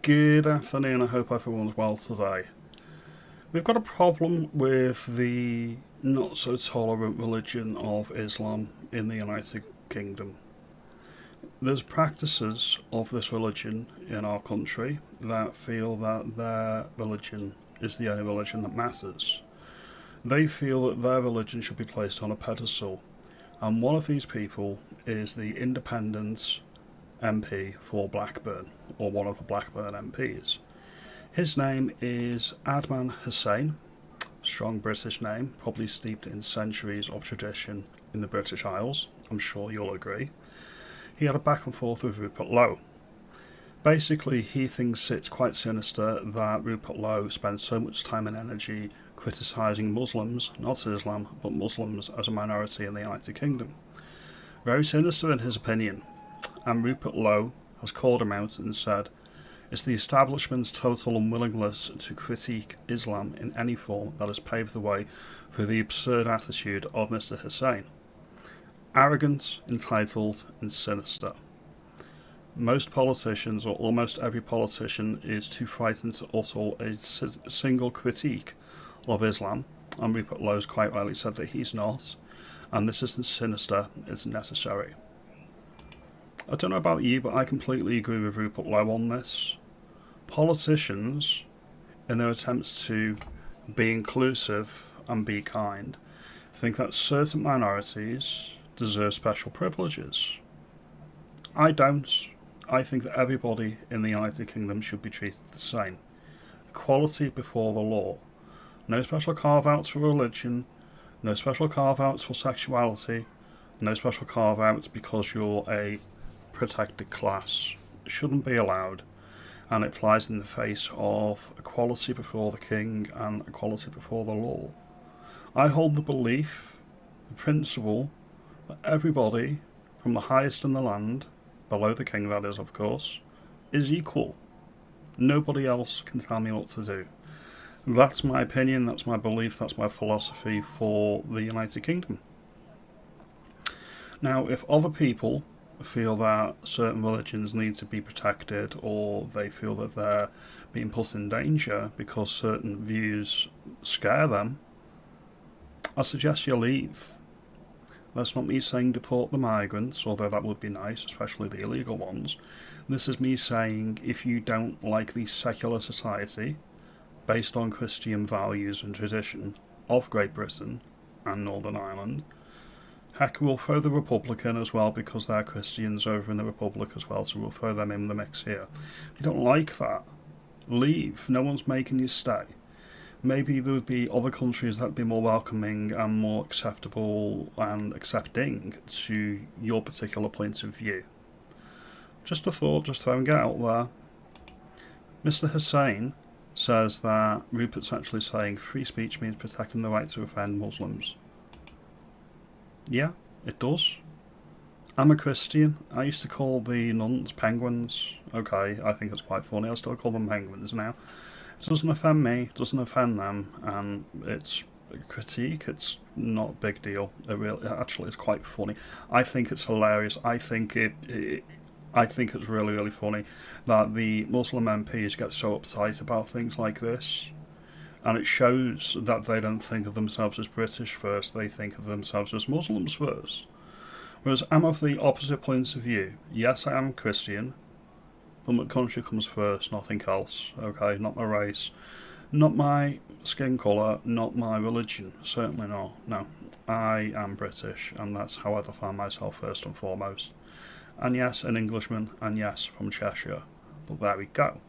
Good afternoon, I hope everyone's well today. We've got a problem with the not so tolerant religion of Islam in the United Kingdom. There's practices of this religion in our country that feel that their religion is the only religion that matters. They feel that their religion should be placed on a pedestal, and one of these people is the independent MP for Blackburn, or one of the Blackburn MPs. His name is Adman Hussain, strong British name, probably steeped in centuries of tradition in the British Isles, I'm sure you'll agree. He had a back and forth with Rupert Lowe. Basically, he thinks it's quite sinister that Rupert Lowe spends so much time and energy criticising Muslims, not Islam, but Muslims as a minority in the United Kingdom. Very sinister in his opinion, and Rupert Lowe has called him out and said, "It's the establishment's total unwillingness to critique Islam in any form that has paved the way for the absurd attitude of Mr. Hussain. Arrogant, entitled, and sinister. Most politicians, or almost every politician, is too frightened to utter a single critique of Islam, and Rupert Lowe's quite rightly said that he's not, and this isn't sinister, it's necessary." I don't know about you, but I completely agree with Rupert Lowe on this. Politicians, in their attempts to be inclusive and be kind, think that certain minorities deserve special privileges. I don't. I think that everybody in the United Kingdom should be treated the same. Equality before the law. No special carve-outs for religion, no special carve-outs for sexuality, no special carve-outs because you're a protected class. It shouldn't be allowed, and it flies in the face of equality before the king and equality before the law. I hold the belief, the principle, that everybody, from the highest in the land, below the king that is of course, is equal. Nobody else can tell me what to do. That's my opinion, that's my belief, that's my philosophy for the United Kingdom. Now, if other people feel that certain religions need to be protected, or they feel that they're being put in danger because certain views scare them, I suggest you leave. That's not me saying deport the migrants, although that would be nice, especially the illegal ones. This is me saying if you don't like the secular society, based on Christian values and tradition, of Great Britain and Northern Ireland, heck, we'll throw the Republican as well because they're Christians over in the Republic as well, so we'll throw them in the mix here. If you don't like that, leave. No one's making you stay. Maybe there would be other countries that would be more welcoming and more acceptable and accepting to your particular point of view. Just a thought, just throwing it out there. Mr. Hussain says that Rupert's actually saying free speech means protecting the right to offend Muslims. Yeah, it does. I'm a Christian. I used to call the nuns penguins. Okay, I think it's quite funny. I still call them penguins now. It doesn't offend me, it doesn't offend them, and it's a critique, it's not a big deal. Actually, it's quite funny. I think it's hilarious. I think it's really, really funny that the Muslim MPs get so uptight about things like this. And it shows that they don't think of themselves as British first, they think of themselves as Muslims first. Whereas I'm of the opposite point of view. Yes, I am Christian, but my country comes first, nothing else, okay? Not my race, not my skin colour, not my religion, certainly not, no. I am British, and that's how I define myself first and foremost. And yes, an Englishman, and yes, from Cheshire, but there we go.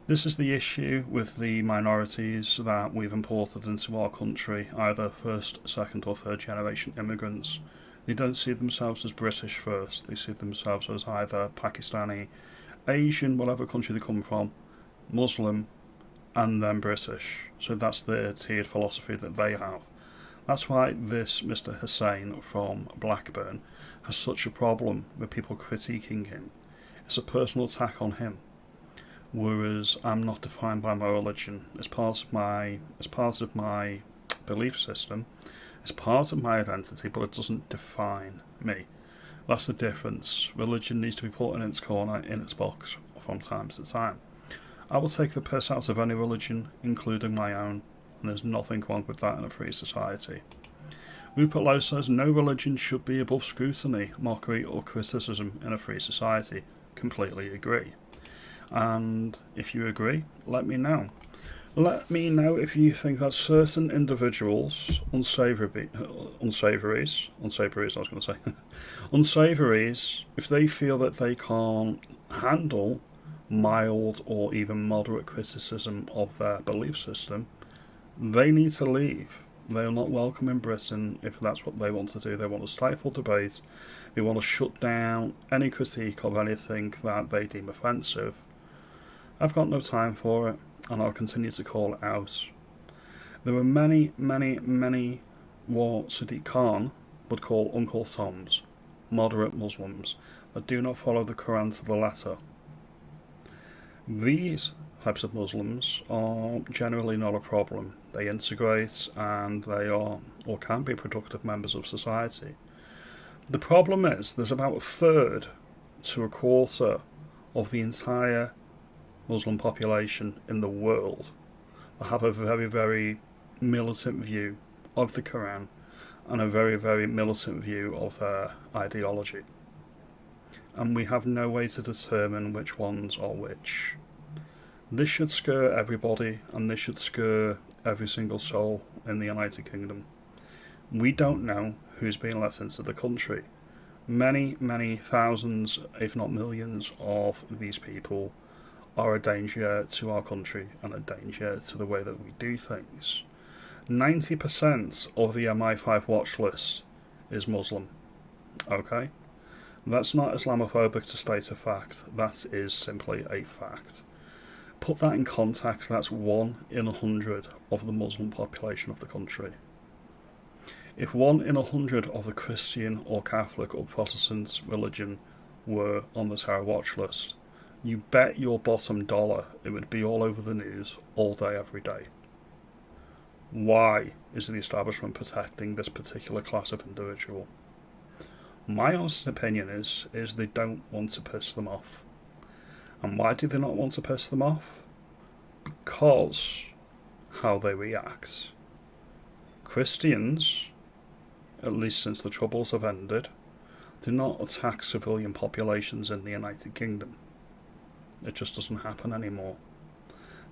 This is the issue with the minorities that we've imported into our country, either first, second or third generation immigrants. They don't see themselves as British first, they see themselves as either Pakistani, Asian, whatever country they come from, Muslim, and then British. So that's the tiered philosophy that they have. That's why this Mr. Hussain from Blackburn has such a problem with people critiquing him. It's a personal attack on him. Whereas I'm not defined by my religion. It's part of my belief system. It's part of my identity, but it doesn't define me. That's the difference. Religion needs to be put in its corner, in its box, from time to time. I will take the piss out of any religion, including my own, and there's nothing wrong with that in a free society. Rupert Lowe says no religion should be above scrutiny, mockery or criticism in a free society. Completely agree. And if you agree, let me know. Let me know if you think that certain individuals, unsavouries, if they feel that they can't handle mild or even moderate criticism of their belief system, they need to leave. They are not welcome in Britain if that's what they want to do. They want to stifle debate. They want to shut down any critique of anything that they deem offensive. I've got no time for it, and I'll continue to call it out. There are many what Sadiq Khan would call Uncle Toms, moderate Muslims, that do not follow the Quran to the letter. These types of Muslims are generally not a problem. They integrate and they are, or can be, productive members of society. The problem is there's about a third to a quarter of the entire Muslim population in the world that have a very militant view of the Quran and a very militant view of their ideology. And we have no way to determine which ones are which. This should scare everybody, and this should scare every single soul in the United Kingdom. We don't know who's being let into the country. Many thousands, if not millions, of these people are a danger to our country and a danger to the way that we do things. 90% of the MI5 watch list is Muslim. Okay? That's not Islamophobic to state a fact. That is simply a fact. Put that in context, that's 1 in 100 of the Muslim population of the country. If 1 in 100 of the Christian or Catholic or Protestant religion were on the terror watch list, you bet your bottom dollar it would be all over the news all day, every day. Why is the establishment protecting this particular class of individual? My honest opinion is they don't want to piss them off. And why do they not want to piss them off? Because how they react. Christians, at least since the Troubles have ended, do not attack civilian populations in the United Kingdom. It just doesn't happen anymore.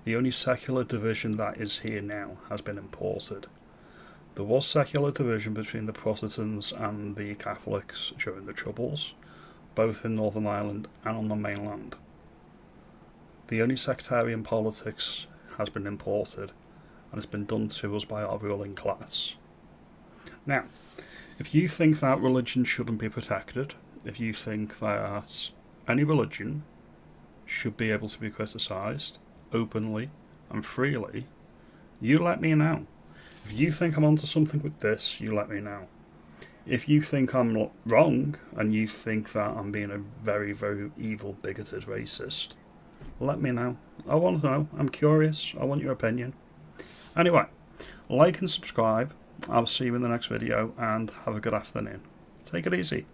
The only secular division that is here now has been imported. There was secular division between the Protestants and the Catholics during the Troubles, both in Northern Ireland and on the mainland. The only sectarian politics has been imported, and it's been done to us by our ruling class. Now, if you think that religion shouldn't be protected, if you think that any religion should be able to be criticised openly and freely, you let me know. If you think I'm onto something with this, you let me know. If you think I'm wrong and you think that I'm being a very evil, bigoted racist, let me know. I want to know. I'm curious. I want your opinion. Anyway, like and subscribe. I'll see you in the next video, and have a good afternoon. Take it easy.